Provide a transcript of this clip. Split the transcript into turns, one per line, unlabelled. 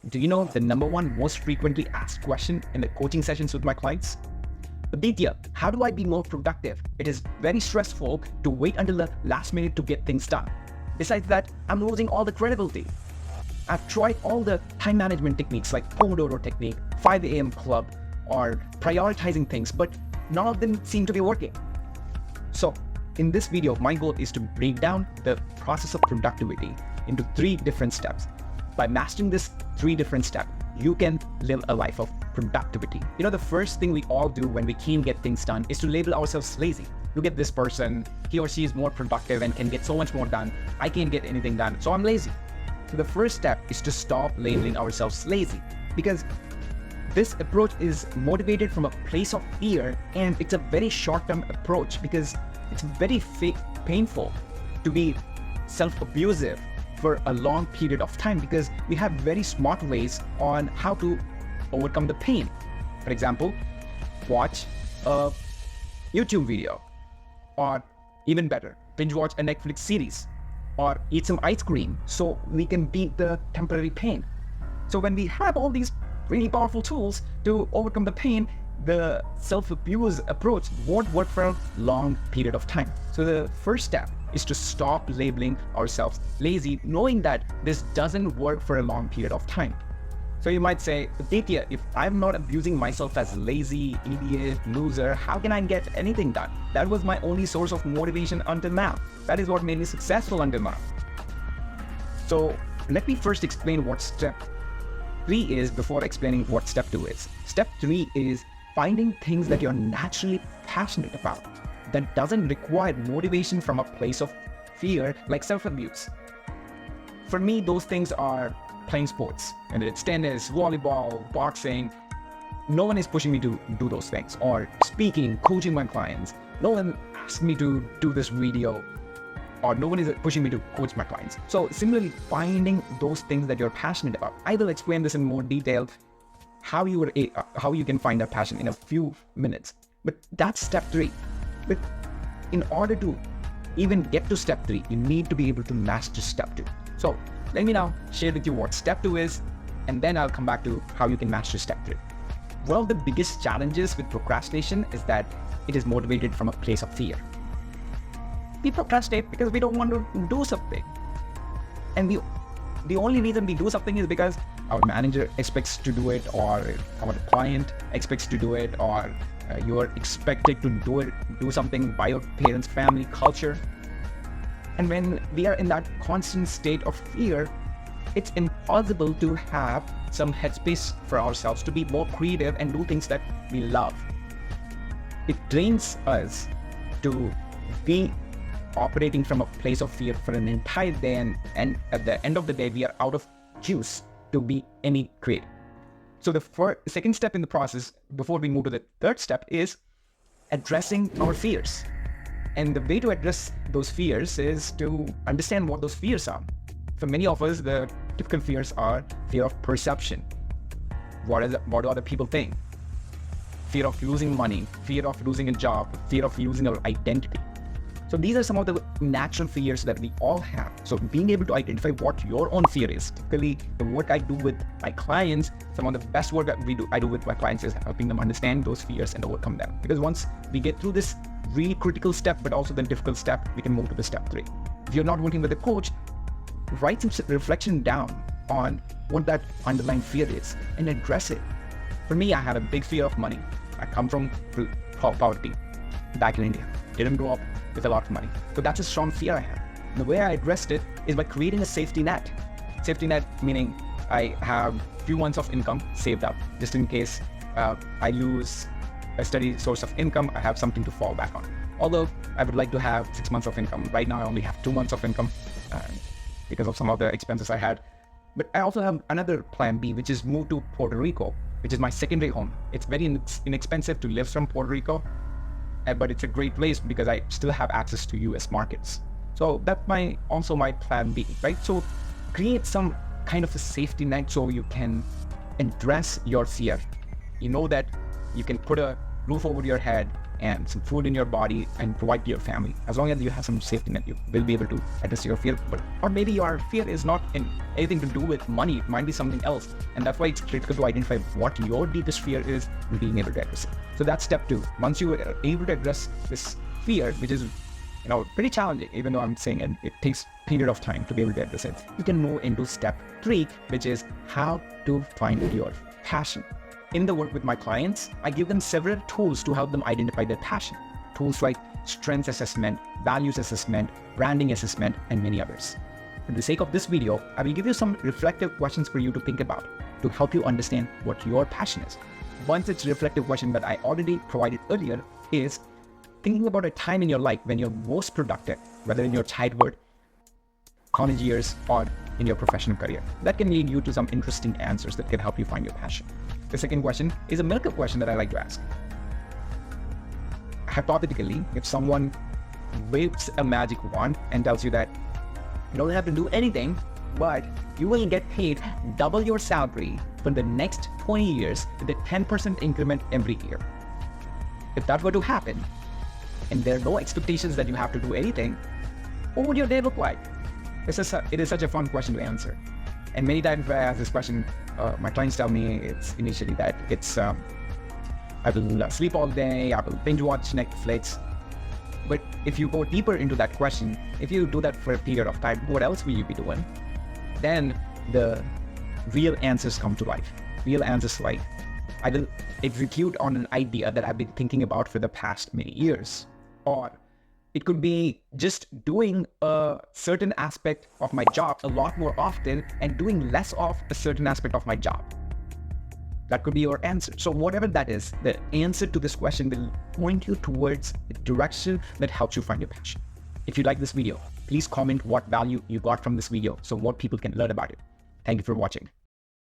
Do you know the number one most frequently asked question in the coaching sessions with my clients? Aditya, how do I be more productive? It is very stressful to wait until the last minute to get things done. Besides that, I'm losing all the credibility. I've tried all the time management techniques like Pomodoro technique, 5 a.m. club, or prioritizing things, but none of them seem to be working. So in this video, my goal is to break down the process of productivity into 3 different steps. By mastering this 3 different steps, you can live a life of productivity. You know, the first thing we all do when we can't get things done is to label ourselves lazy. Look at this person, he or she is more productive and can get so much more done. I can't get anything done, so I'm lazy. So the first step is to stop labeling ourselves lazy, because this approach is motivated from a place of fear, and it's a very short-term approach because it's very painful to be self-abusive for a long period of time, because we have very smart ways on how to overcome the pain. For example, watch a YouTube video, or even better, binge watch a Netflix series, or eat some ice cream so we can beat the temporary pain. So when we have all these really powerful tools to overcome the pain, the self-abuse approach won't work for a long period of time. So the first step is to stop labeling ourselves lazy, knowing that this doesn't work for a long period of time. So you might say, Aditya, if I'm not abusing myself as lazy, idiot, loser, how can I get anything done? That was my only source of motivation until now. That is what made me successful until now. So let me first explain what step 3 is before explaining what step 2 is. Step 3 is finding things that you're naturally passionate about, that doesn't require motivation from a place of fear like self-abuse. For me, those things are playing sports, and it's tennis, volleyball, boxing. No one is pushing me to do those things, or speaking, coaching my clients. No one asked me to do this video, or no one is pushing me to coach my clients. So similarly, finding those things that you're passionate about. I will explain this in more detail, how you can find that passion in a few minutes. But that's step 3. But in order to even get to step 3, you need to be able to master step 2. So let me now share with you what step 2 is, and then I'll come back to how you can master step 3. One of the biggest challenges with procrastination is that it is motivated from a place of fear. We procrastinate because we don't want to do something. And the only reason we do something is because our manager expects to do it, or our client expects to do it, or you're expected to do something by your parents, family, culture. And when we are in that constant state of fear, it's impossible to have some headspace for ourselves to be more creative and do things that we love. It drains us to be operating from a place of fear for an entire day, and at the end of the day, we are out of juice to be any creative. So the second step in the process, before we move to the third step, is addressing our fears. And the way to address those fears is to understand what those fears are. For many of us, the typical fears are fear of perception. What do other people think? Fear of losing money, fear of losing a job, fear of losing our identity. So these are some of the natural fears that we all have. So being able to identify what your own fear is. Typically, the work I do with my clients, some of the best work that I do with my clients is helping them understand those fears and overcome them. Because once we get through this really critical step, but also the difficult step, we can move to the step 3. If you're not working with a coach, write some reflection down on what that underlying fear is and address it. For me, I had a big fear of money. I come from poverty back in India. Didn't grow up with a lot of money. So that's a strong fear I have. And the way I addressed it is by creating a safety net. Safety net meaning I have a few months of income saved up, just in case I lose a steady source of income, I have something to fall back on. Although I would like to have 6 months of income. Right now I only have 2 months of income because of some of the expenses I had. But I also have another plan B, which is move to Puerto Rico, which is my secondary home. It's very inexpensive to live from Puerto Rico, but it's a great place because I still have access to US markets. So that's also my plan B, right? So create some kind of a safety net so you can address your fear. You know that you can put a roof over your head, and some food in your body and provide to your family. As long as you have some safety net, you will be able to address your fear. Or maybe your fear is not in anything to do with money. It might be something else. And that's why it's critical to identify what your deepest fear is and being able to address it. So that's step 2. Once you are able to address this fear, which is pretty challenging, even though I'm saying it takes a period of time to be able to address it, you can move into step 3, which is how to find your passion. In the work with my clients, I give them several tools to help them identify their passion. Tools like strengths assessment, values assessment, branding assessment, and many others. For the sake of this video, I will give you some reflective questions for you to think about to help you understand what your passion is. One such reflective question that I already provided earlier is thinking about a time in your life when you're most productive, whether in your childhood, college years, or in your professional career. That can lead you to some interesting answers that can help you find your passion. The second question is a miracle question that I like to ask. Hypothetically, if someone waves a magic wand and tells you that you don't have to do anything, but you will get paid double your salary for the next 20 years with a 10% increment every year. If that were to happen, and there are no expectations that you have to do anything, what would your day look like? It is such a fun question to answer. And many times when I ask this question, my clients tell me it's initially that it's, I will sleep all day, I will binge watch Netflix. But if you go deeper into that question, if you do that for a period of time, what else will you be doing? Then the real answers come to life. Real answers like, I will execute on an idea that I've been thinking about for the past many years. Or it could be just doing a certain aspect of my job a lot more often and doing less of a certain aspect of my job. That could be your answer. So whatever that is, the answer to this question will point you towards a direction that helps you find your passion. If you like this video, please comment what value you got from this video so more people can learn about it. Thank you for watching.